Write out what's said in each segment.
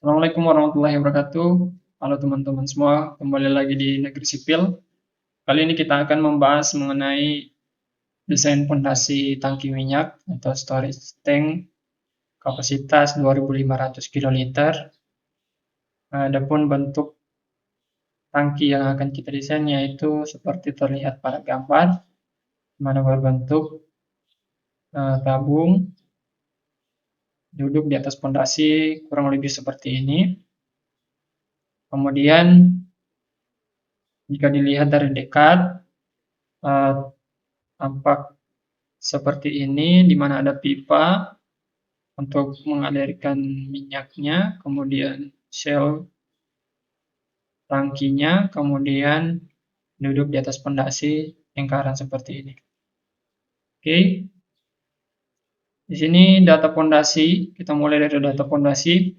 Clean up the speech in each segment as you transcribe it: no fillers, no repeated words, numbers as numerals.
Assalamualaikum warahmatullahi wabarakatuh. Halo teman-teman semua, kembali lagi di Negeri Sipil. Kali ini kita akan membahas mengenai desain pondasi tangki minyak atau storage tank kapasitas 2.500 kiloliter. Adapun bentuk tangki yang akan kita desain yaitu seperti terlihat pada gambar, di mana berbentuk tabung duduk di atas pondasi kurang lebih seperti ini. Kemudian jika dilihat dari dekat, tampak seperti ini, di mana ada pipa untuk mengalirkan minyaknya, kemudian shell tangkinya, kemudian duduk di atas pondasi lingkaran seperti ini. Oke, di sini data pondasi, kita mulai dari data pondasi.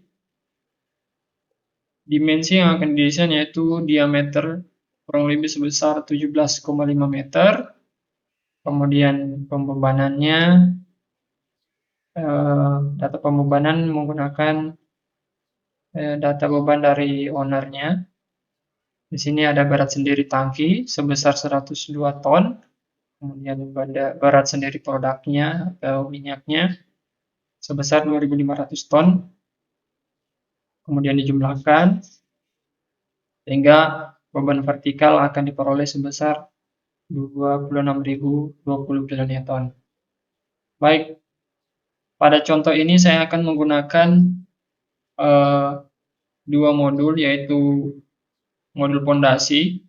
Dimensi yang akan didesain yaitu diameter kurang lebih sebesar 17,5 meter. Kemudian pembebanannya, data pembebanan menggunakan data beban dari ownernya. Di sini ada berat sendiri tangki sebesar 102 ton, kemudian berat sendiri produknya atau minyaknya sebesar 2.500 ton, kemudian dijumlahkan sehingga beban vertikal akan diperoleh sebesar 26.020 kilonewton. Baik, pada contoh ini saya akan menggunakan dua modul, yaitu modul pondasi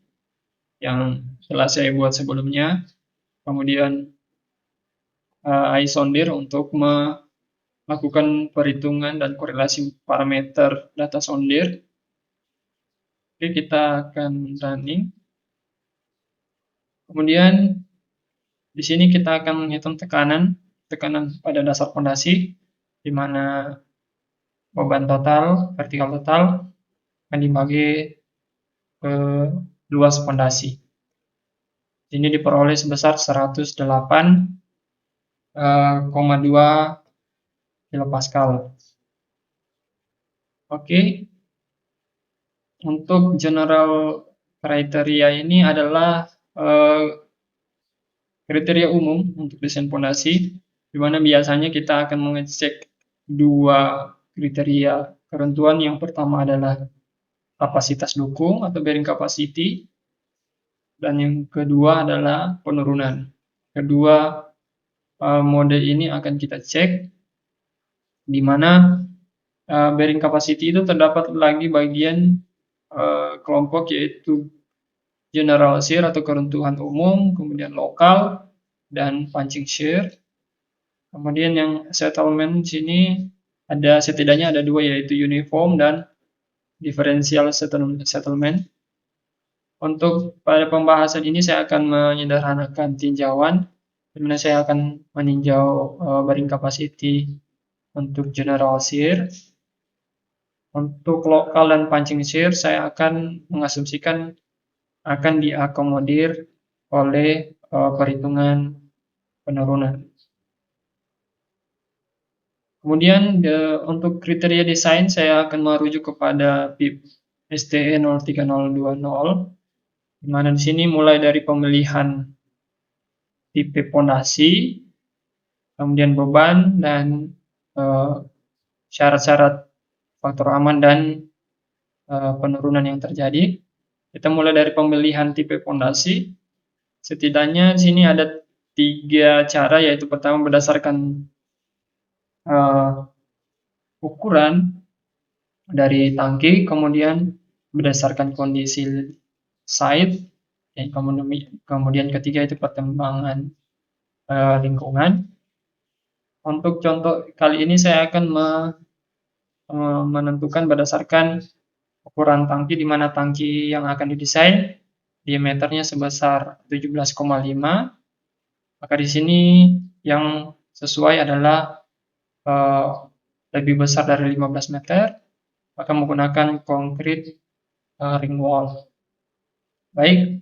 yang telah saya buat sebelumnya, kemudian iSondir untuk melakukan perhitungan dan korelasi parameter data sondir. Oke, kita akan running. Kemudian di sini kita akan menghitung tekanan pada dasar pondasi, di mana beban total, vertikal total akan dibagi ke luas pondasi. Ini diperoleh sebesar 108,2 kilopascal. Oke, untuk general kriteria ini adalah kriteria umum untuk desain pondasi, di mana biasanya kita akan mengecek dua kriteria keruntuhan. Yang pertama adalah kapasitas dukung atau bearing capacity, dan yang kedua adalah penurunan. Kedua mode ini akan kita cek, di mana bearing capacity itu terdapat lagi bagian kelompok, yaitu general shear atau keruntuhan umum, kemudian lokal, dan punching shear. Kemudian yang settlement di sini setidaknya ada dua, yaitu uniform dan differential settlement. Untuk pada pembahasan ini saya akan menyederhanakan tinjauan, di mana saya akan meninjau bearing capacity untuk general shear. Untuk lokal dan punching shear saya akan mengasumsikan akan diakomodir oleh perhitungan penurunan. Kemudian untuk kriteria desain saya akan merujuk kepada BIP STE 03020, di mana di sini mulai dari pemilihan tipe pondasi, kemudian beban, dan syarat-syarat faktor aman dan penurunan yang terjadi. Kita mulai dari pemilihan tipe pondasi. Setidaknya di sini ada 3 cara, yaitu pertama berdasarkan ukuran dari tangki, kemudian berdasarkan kondisi site, dan kemudian ketiga itu pertimbangan lingkungan. Untuk contoh kali ini saya akan menentukan berdasarkan ukuran tangki, di mana tangki yang akan didesain diameternya sebesar 17,5. Maka di sini yang sesuai adalah lebih besar dari 15 meter, maka menggunakan konkrit ring wall. Baik,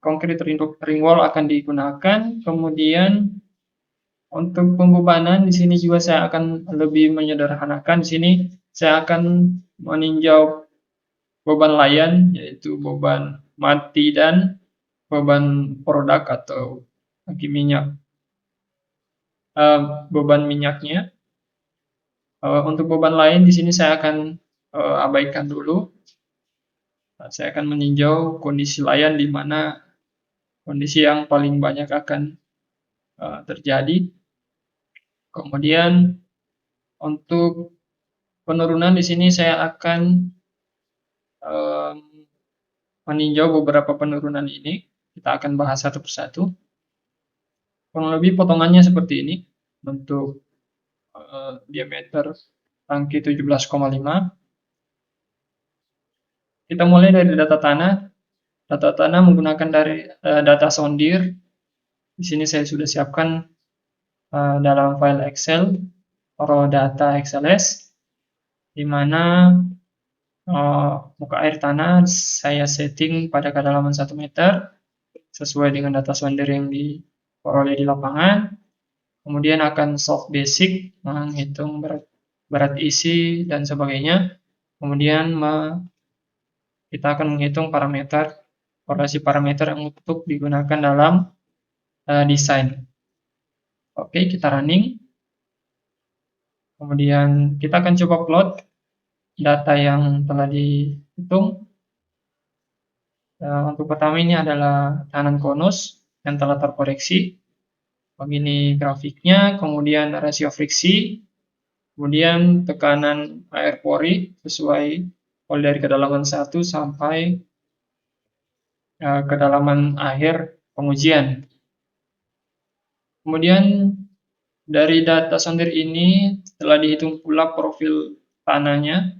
konkrit ring wall akan digunakan. Kemudian untuk pembebanan di sini juga saya akan lebih menyederhanakan. Di sini saya akan meninjau beban layan, yaitu beban mati dan beban produk atau tangki minyak, beban minyaknya. Untuk beban lain di sini saya akan abaikan dulu. Saya akan meninjau kondisi layan di mana kondisi yang paling banyak akan terjadi. Kemudian untuk penurunan di sini saya akan meninjau beberapa penurunan ini. Kita akan bahas satu persatu. Kurang lebih potongannya seperti ini untuk diameter tangki 17,5. Kita mulai dari data tanah. Data tanah menggunakan dari data sondir. Di sini saya sudah siapkan dalam file Excel, raw data XLS, di mana muka air tanah saya setting pada kedalaman 1 meter sesuai dengan data sondir yang diperoleh di lapangan. Kemudian akan solve basic, menghitung berat isi dan sebagainya. Kemudian kita akan menghitung parameter, korelasi parameter yang untuk digunakan dalam desain. Oke, kita running. Kemudian kita akan coba plot data yang telah dihitung. Untuk pertama ini adalah tahanan konus yang telah terkoreksi. Begini grafiknya, kemudian rasio friksi, kemudian tekanan air pori sesuai mulai dari kedalaman 1 sampai kedalaman akhir pengujian. Kemudian dari data sondir ini telah dihitung pula profil tanahnya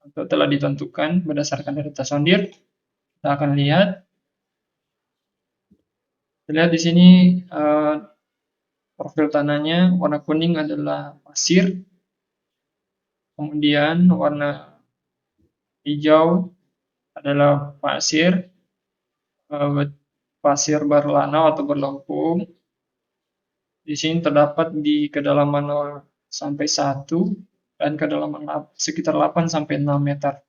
atau telah ditentukan berdasarkan data sondir. Kita akan lihat. Lihat di sini profil tanahnya warna kuning adalah pasir. Kemudian warna hijau adalah pasir berlanau atau berlempung. Di sini terdapat di kedalaman 0 sampai 1 dan kedalaman sekitar 8 sampai 6 meter.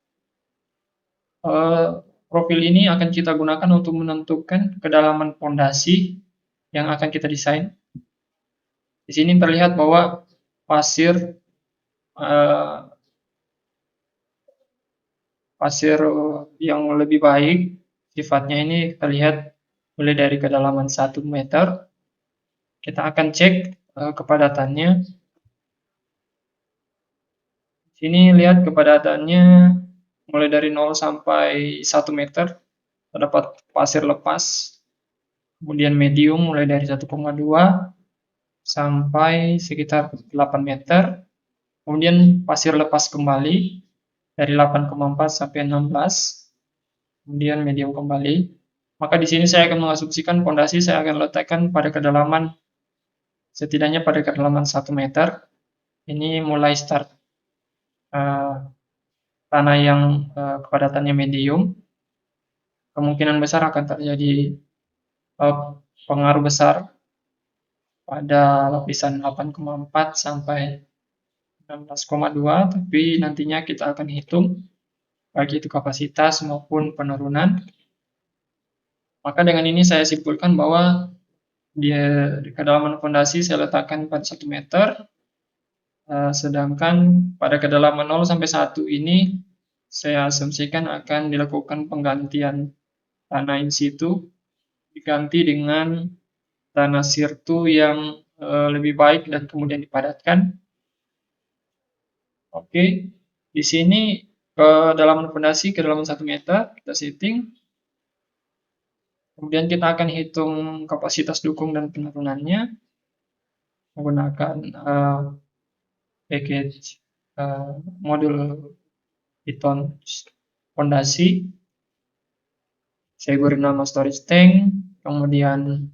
Profil ini akan kita gunakan untuk menentukan kedalaman fondasi yang akan kita desain. Di sini terlihat bahwa pasir yang lebih baik sifatnya ini terlihat mulai dari kedalaman 1 meter. Kita akan cek kepadatannya. Sini lihat kepadatannya mulai dari 0 sampai 1 meter terdapat pasir lepas. Kemudian medium mulai dari 1,2 sampai sekitar 8 meter. Kemudian pasir lepas kembali dari 8,4 sampai 16. Kemudian medium kembali. Maka di sini saya akan mengasumsikan fondasi saya akan letakkan pada kedalaman setidaknya pada kedalaman 1 meter. Ini mulai start tanah yang kepadatannya medium. Kemungkinan besar akan terjadi pengaruh besar pada lapisan 8,4 sampai 16,2, tapi nantinya kita akan hitung baik itu kapasitas maupun penurunan. Maka dengan ini saya simpulkan bahwa di kedalaman fondasi saya letakkan pada 1 meter, sedangkan pada kedalaman 0 sampai 1 ini saya asumsikan akan dilakukan penggantian tanah in situ, diganti dengan tanah sirtu yang lebih baik dan kemudian dipadatkan. Oke, di sini kedalaman fondasi kedalaman 1 meter kita setting. Kemudian kita akan hitung kapasitas dukung dan penurunannya menggunakan package modul Python fondasi. Saya beri nama storage tank, kemudian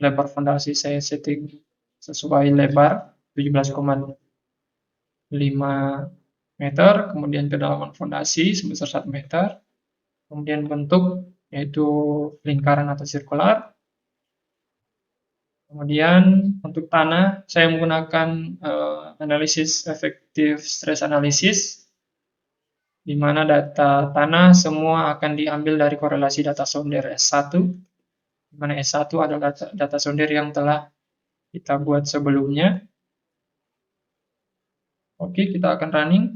lebar fondasi saya setting sesuai lebar 17,5 meter, kemudian kedalaman fondasi sebesar 1 meter, kemudian bentuk yaitu lingkaran atau sirkular, Kemudian untuk tanah, saya menggunakan analisis efektif stress analysis, di mana data tanah semua akan diambil dari korelasi data sounder S1, di mana S1 adalah data sounder yang telah kita buat sebelumnya. Oke, kita akan running.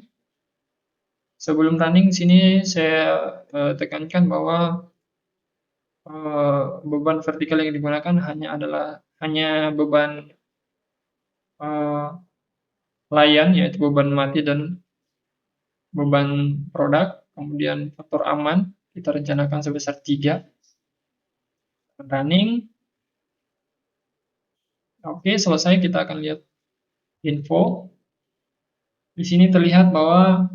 Sebelum running, sini saya tekankan bahwa beban vertikal yang digunakan hanya beban layan, yaitu beban mati dan beban produk. Kemudian faktor aman kita rencanakan sebesar 3. Running. Oke, selesai. Kita akan lihat info. Di sini terlihat bahwa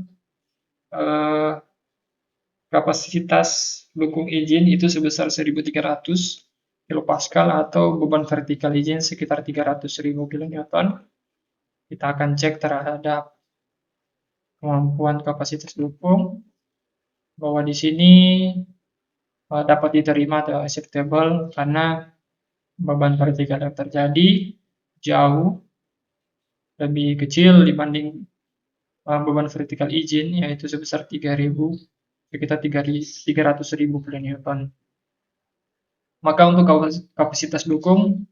kapasitas dukung izin itu sebesar 1.300 kilopascal atau beban vertikal izin sekitar 300.000 kilonewton. Kita akan cek terhadap kemampuan kapasitas dukung bahwa di sini dapat diterima atau acceptable karena beban vertikal yang terjadi jauh lebih kecil dibanding beban vertikal izin, yaitu sebesar 3.000, sekitar 300.000 kilonewton. Maka untuk kapasitas dukung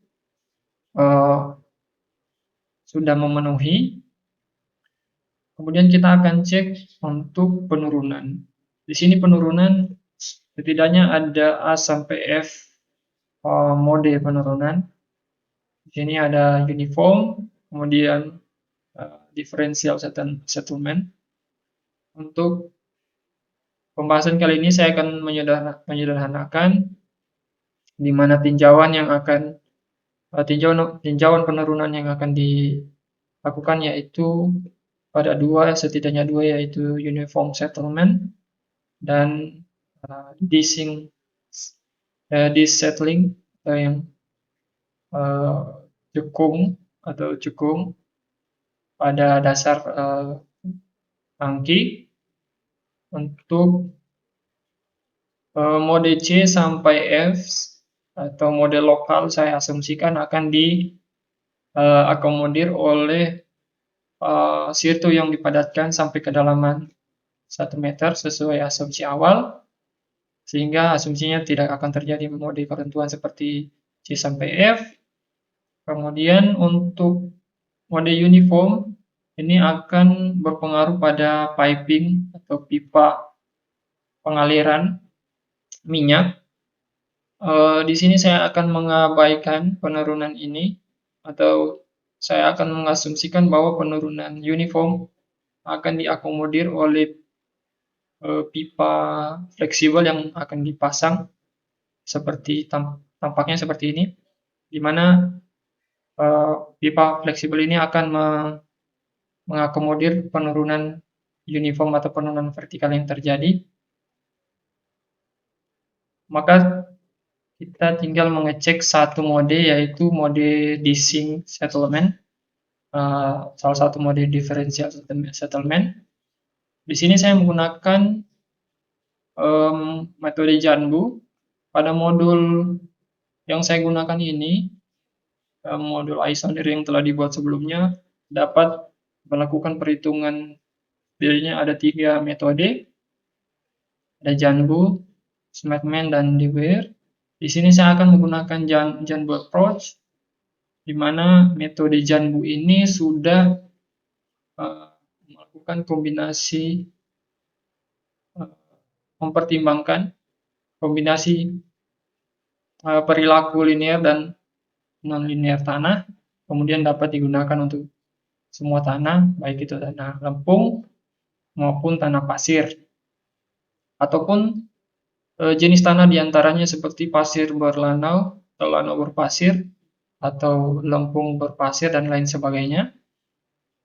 sudah memenuhi. Kemudian kita akan cek untuk penurunan. Di sini penurunan setidaknya ada A sampai F mode penurunan. Di sini ada uniform, kemudian differential settlement. Untuk pembahasan kali ini saya akan menyederhanakan di mana tinjauan penurunan yang akan dilakukan yaitu pada setidaknya dua, yaitu uniform settlement dan desettling atau yang cekung pada dasar tangki. Untuk mode C sampai F atau mode lokal saya asumsikan akan diakomodir oleh sirtu yang dipadatkan sampai kedalaman 1 meter sesuai asumsi awal, sehingga asumsinya tidak akan terjadi mode keruntuhan seperti C sampai F. Kemudian untuk mode uniform ini akan berpengaruh pada piping atau pipa pengaliran minyak. Di sini saya akan mengabaikan penurunan ini, atau saya akan mengasumsikan bahwa penurunan uniform akan diakomodir oleh pipa fleksibel yang akan dipasang tampaknya seperti ini, di mana pipa fleksibel ini akan mengakomodir penurunan uniform atau penurunan vertikal yang terjadi. Maka kita tinggal mengecek satu mode, yaitu mode desync settlement, salah satu mode differential settlement. Di sini saya menggunakan metode Janbu. Pada modul yang saya gunakan ini, modul Isonder yang telah dibuat sebelumnya, dapat melakukan perhitungan. Biasanya ada 3 metode, ada Janbu, Smartman, dan Dewar. Di sini saya akan menggunakan Janbu approach, di mana metode Janbu ini sudah melakukan kombinasi, mempertimbangkan kombinasi perilaku linear dan non-linear tanah, kemudian dapat digunakan untuk semua tanah, baik itu tanah lempung maupun tanah pasir, ataupun jenis tanah diantaranya seperti pasir berlanau, atau lanau berpasir, atau lempung berpasir, dan lain sebagainya.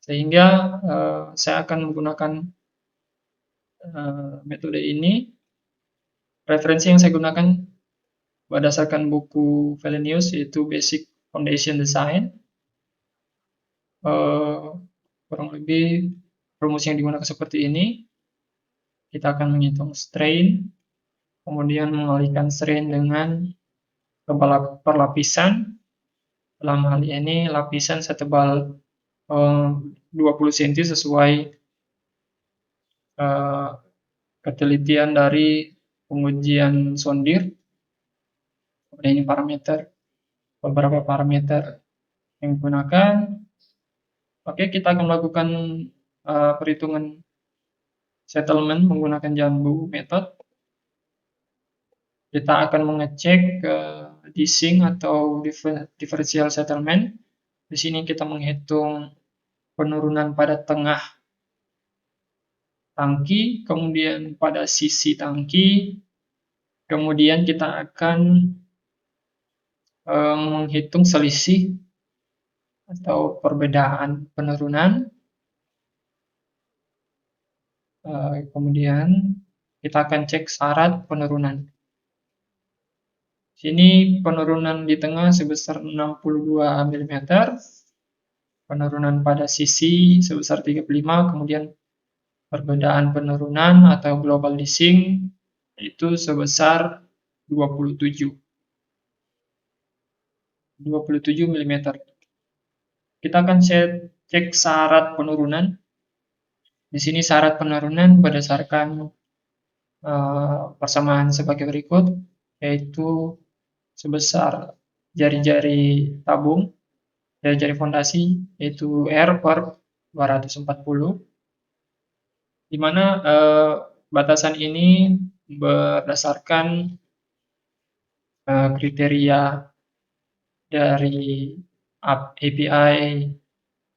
Sehingga saya akan menggunakan metode ini. Referensi yang saya gunakan berdasarkan buku Valenius, yaitu Basic Foundation Design. Kurang lebih rumus yang digunakan seperti ini. Kita akan menghitung strain, kemudian mengalihkan strain dengan perlapisan, Dalam hal ini lapisan setebal 20 cm sesuai ketelitian dari pengujian sondir. Kemudian ini beberapa parameter yang digunakan. Oke, kita akan melakukan perhitungan settlement menggunakan Janbu method. Kita akan mengecek desync atau differential settlement. Di sini kita menghitung penurunan pada tengah tangki, kemudian pada sisi tangki, kemudian kita akan menghitung selisih atau perbedaan penurunan. Kemudian kita akan cek syarat penurunan. Sini penurunan di tengah sebesar 62 mm, penurunan pada sisi sebesar 35, kemudian perbedaan penurunan atau global desync itu sebesar 27 mm. Kita akan cek syarat penurunan. Di sini syarat penurunan berdasarkan persamaan sebagai berikut, yaitu sebesar jari-jari tabung, jari-jari fondasi, yaitu R per 240, di mana batasan ini berdasarkan kriteria dari API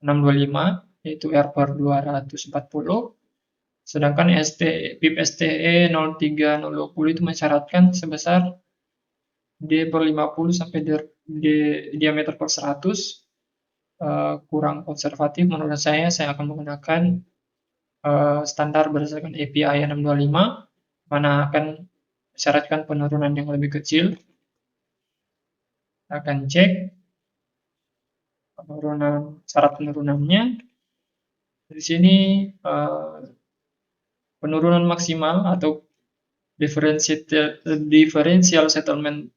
625, yaitu R per 240, sedangkan BIP STE 03020 itu mensyaratkan sebesar D per 50 sampai diameter per 100. Kurang konservatif menurut saya akan menggunakan standar berdasarkan API 625, mana akan mensyaratkan penurunan yang lebih kecil. Kita akan cek syarat penurunannya. Di sini penurunan maksimal atau differential settlement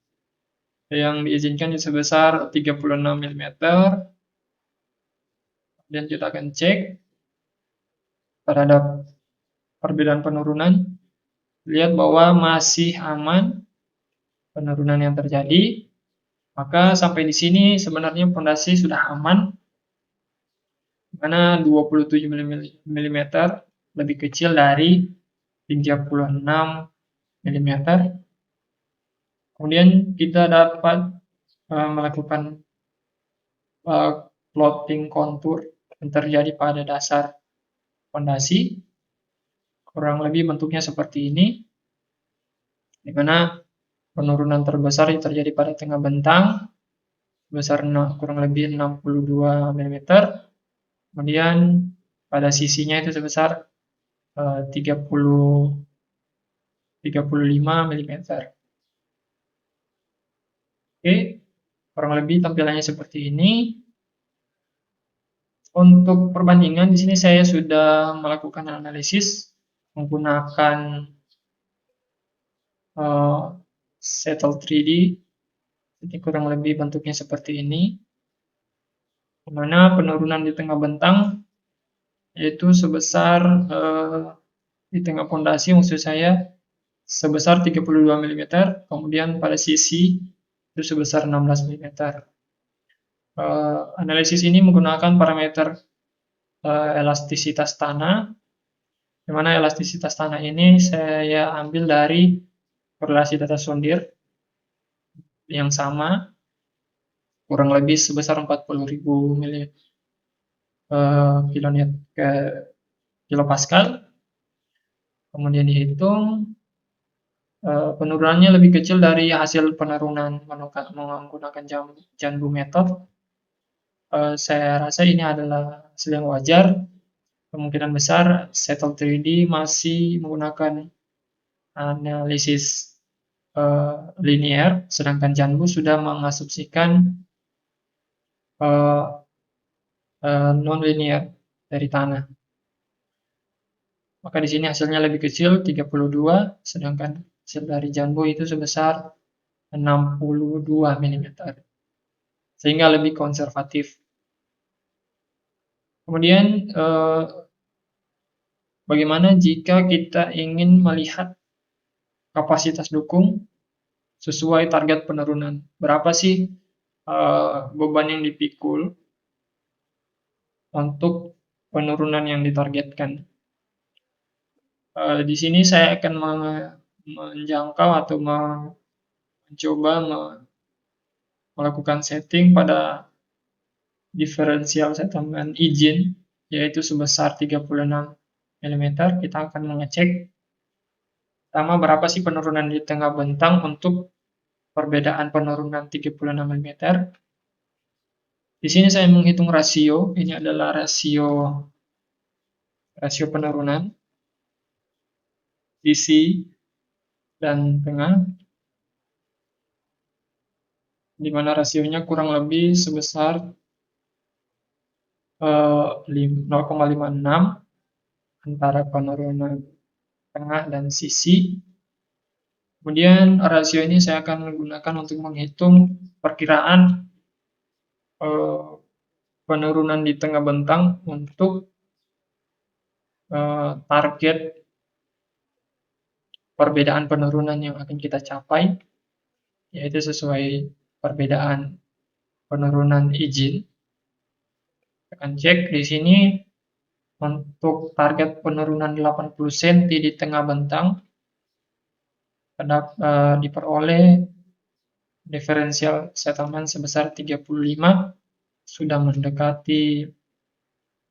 yang diizinkan sebesar 36 mm. Dan kita akan cek terhadap perbedaan penurunan. Lihat bahwa masih aman penurunan yang terjadi. Maka sampai di sini sebenarnya fondasi sudah aman, karena 27 mm lebih kecil dari 36 mm. Kemudian kita dapat melakukan plotting kontur yang terjadi pada dasar fondasi. Kurang lebih bentuknya seperti ini, di mana penurunan terbesar yang terjadi pada tengah bentang sebesar kurang lebih 62 mm. Kemudian pada sisinya itu sebesar 35 mm. Oke, kurang lebih tampilannya seperti ini. Untuk perbandingan di sini saya sudah melakukan analisis menggunakan Settle 3D. Jadi kurang lebih bentuknya seperti ini, di mana penurunan di tengah bentang yaitu sebesar di tengah fondasi maksud saya sebesar 32 mm, kemudian pada sisi itu sebesar 16 mm. Analisis ini menggunakan parameter elastisitas tanah, di mana elastisitas tanah ini saya ambil dari korelasi data sondir yang sama, kurang lebih sebesar 40.000 kilonewton ke kilopascal. Kemudian dihitung penurunannya lebih kecil dari hasil penurunan menggunakan Janbu method. Saya rasa ini adalah hasil yang wajar. Kemungkinan besar Settle 3D masih menggunakan analisis linear, sedangkan Janbu sudah mengasumsikan non-linear dari tanah. Maka di sini hasilnya lebih kecil 32, sedangkan hasil dari Janbu itu sebesar 62 mm. sehingga lebih konservatif. Kemudian bagaimana jika kita ingin melihat kapasitas dukung sesuai target penurunan? Berapa sih beban yang dipikul untuk penurunan yang ditargetkan? Di sini saya akan menjangkau atau mencoba melakukan setting pada diferensial settlement izin, yaitu sebesar 36 mm. Kita akan mengecek pertama berapa sih penurunan di tengah bentang untuk perbedaan penurunan 36 mm. Di sini saya menghitung rasio, ini adalah rasio penurunan sisi dan tengah, di mana rasionya kurang lebih sebesar 0,56 antara penurunan tengah dan sisi. Kemudian rasio ini saya akan gunakan untuk menghitung perkiraan penurunan di tengah bentang untuk target perbedaan penurunan yang akan kita capai, yaitu sesuai perbedaan penurunan izin. Kita akan cek di sini untuk target penurunan 80 cm di tengah bentang diperoleh diferensial settlement sebesar 35, sudah mendekati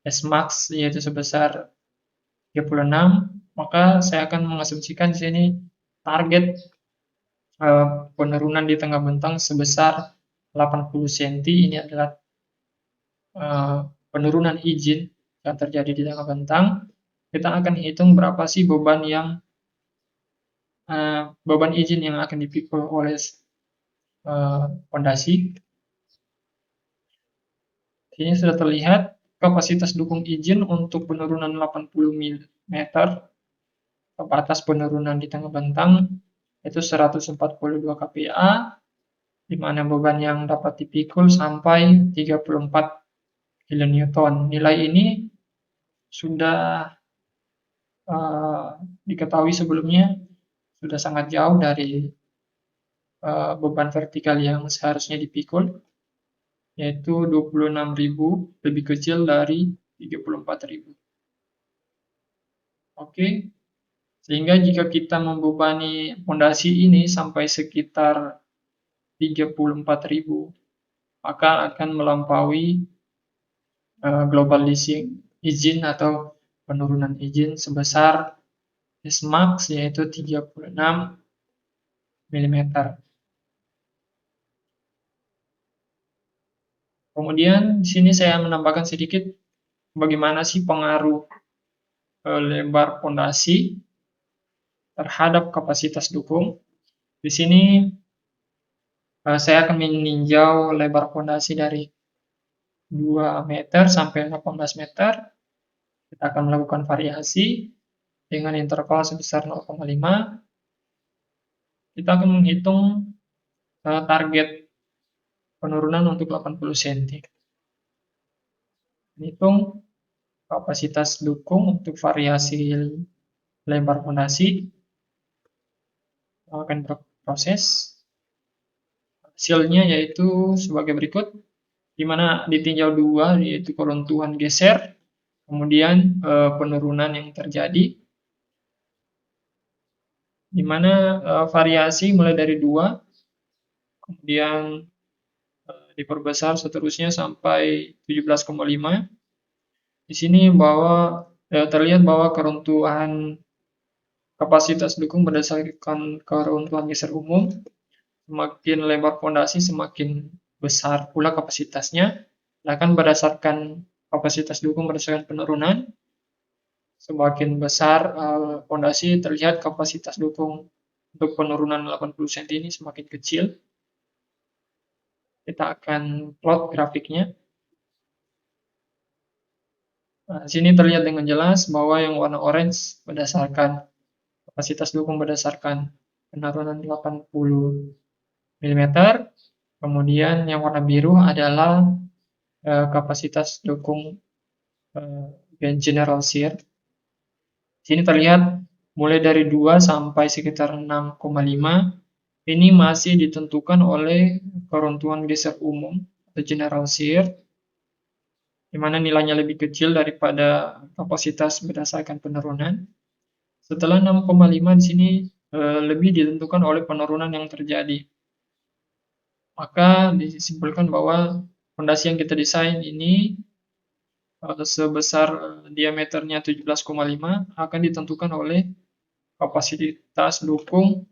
S-max yaitu sebesar 36, maka saya akan mengasumsikan di sini target penurunan di tengah bentang sebesar 80 cm. Ini adalah penurunan izin yang terjadi di tengah bentang. Kita akan hitung berapa sih beban izin yang akan dipikul oleh pondasi. Ini sudah terlihat kapasitas dukung izin untuk penurunan 80 mm batas penurunan di tengah bentang itu 142 kPa, di mana beban yang dapat dipikul sampai 34 kN. Nilai ini sudah diketahui sebelumnya, sudah sangat jauh dari beban vertikal yang seharusnya dipikul, yaitu 26.000, lebih kecil dari 34.000. Oke, sehingga jika kita membebani pondasi ini sampai sekitar 34.000, maka akan melampaui global leasing izin atau penurunan izin sebesar S-max, yaitu 36 mm. Kemudian di sini saya menambahkan sedikit bagaimana sih pengaruh lebar pondasi terhadap kapasitas dukung. Di sini saya akan meninjau lebar pondasi dari 2 meter sampai 18 meter. Kita akan melakukan variasi dengan interval sebesar 0,5. Kita akan menghitung target penurunan untuk 80 cm. Hitung kapasitas dukung untuk variasi lebar pondasi. Akan berproses. Hasilnya yaitu sebagai berikut, di mana ditinjau 2 yaitu keruntuhan geser, kemudian penurunan yang terjadi, di mana variasi mulai dari 2, kemudian diperbesar seterusnya sampai 17,5. Di sini terlihat bahwa keruntuhan kapasitas dukung berdasarkan keruntuhan geser umum, semakin lebar pondasi semakin besar pula kapasitasnya. Bahkan berdasarkan kapasitas dukung berdasarkan penurunan, semakin besar pondasi, terlihat kapasitas dukung untuk penurunan 80 cm ini semakin kecil. Kita akan plot grafiknya. Nah, di sini terlihat dengan jelas bahwa yang warna orange berdasarkan kapasitas dukung berdasarkan penurunan 80 mm, Kemudian yang warna biru adalah kapasitas dukung band general shear. Sini terlihat mulai dari 2 sampai sekitar 6,5 ini masih ditentukan oleh keruntuhan geser umum atau general shear, di mana nilainya lebih kecil daripada kapasitas berdasarkan penurunan. Setelah 6,5 di sini lebih ditentukan oleh penurunan yang terjadi. Maka disimpulkan bahwa fondasi yang kita desain ini sebesar diameternya 17,5 akan ditentukan oleh kapasitas dukung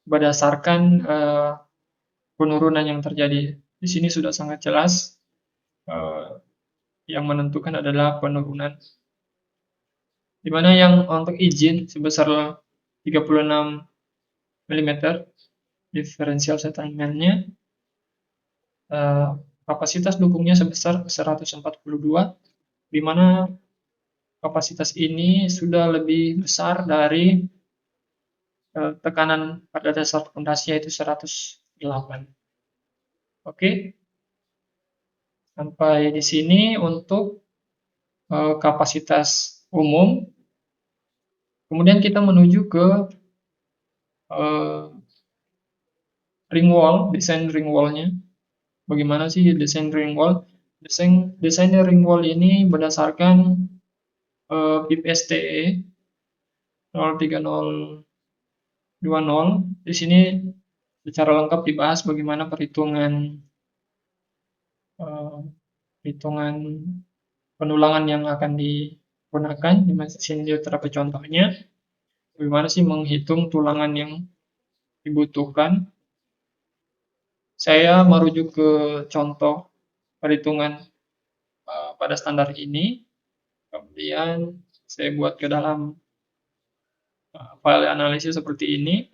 berdasarkan penurunan yang terjadi. Di sini sudah sangat jelas yang menentukan adalah penurunan. Di mana yang untuk izin sebesar 36 mm diferensial settlement-nya, kapasitas dukungnya sebesar 142, di mana kapasitas ini sudah lebih besar dari tekanan pada dasar fondasi yaitu 108. Oke, sampai di sini untuk kapasitas umum. Kemudian kita menuju ke ring wall, desain ring wall-nya. Bagaimana sih desain ring wall? Desain ring wall ini berdasarkan BIP STE 03020. Di sini secara lengkap dibahas bagaimana perhitungan penulangan yang akan digunakan. Di sini terdapat contohnya. Bagaimana sih menghitung tulangan yang dibutuhkan. Saya merujuk ke contoh perhitungan pada standar ini. Kemudian saya buat ke dalam file analisis seperti ini.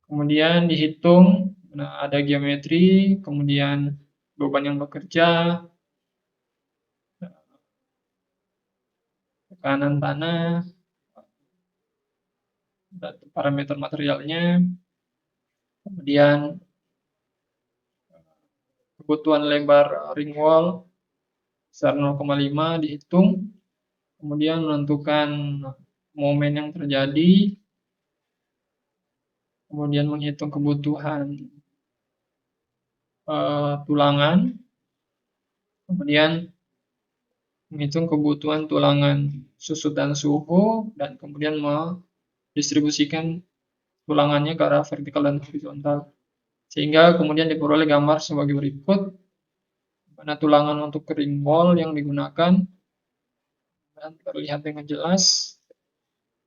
Kemudian dihitung, ada geometri, kemudian beban yang bekerja, tekanan tanah, dan parameter materialnya, kemudian kebutuhan lebar ring wall besar 0,5 dihitung, kemudian menentukan momen yang terjadi, kemudian menghitung kebutuhan tulangan, kemudian menghitung kebutuhan tulangan susut dan suhu, dan kemudian mendistribusikan tulangannya ke arah vertikal dan horizontal. Sehingga kemudian diperoleh gambar sebagai berikut, mana tulangan untuk ring wall yang digunakan, dan terlihat dengan jelas.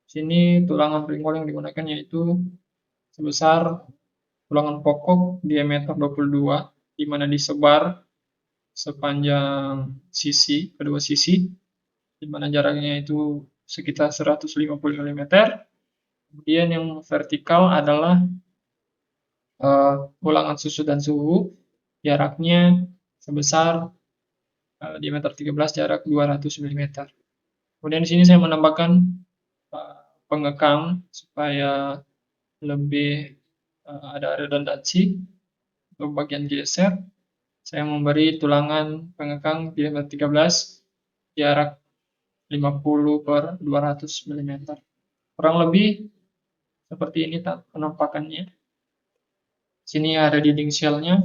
Sini tulangan ring wall yang digunakan yaitu sebesar tulangan pokok diameter 22, di mana disebar sepanjang kedua sisi, di mana jaraknya itu sekitar 150 mm. Kemudian yang vertikal adalah tulangan susut dan suhu, jaraknya sebesar diameter 13, jarak 200 mm. Kemudian di sini saya menambahkan pengekang supaya lebih ada redundansi untuk bagian geser. Saya memberi tulangan pengekang diameter 13, jarak 50/200 mm. Kurang lebih seperti ini penampakannya. Sini ada dinding shell-nya,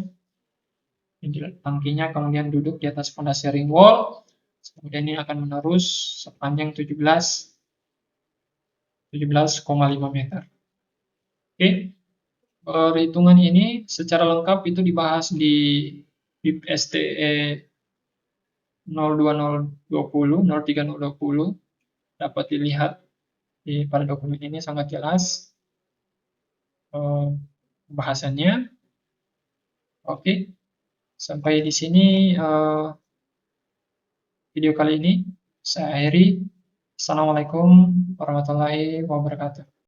tangkinya kemudian duduk di atas fondasi ring wall. Kemudian ini akan menerus sepanjang 17,5 meter. Oke, perhitungan ini secara lengkap itu dibahas di BIP STE 03020 dapat dilihat pada dokumen ini sangat jelas bahasannya. Oke, sampai di sini video kali ini saya akhiri. Assalamualaikum warahmatullahi wabarakatuh.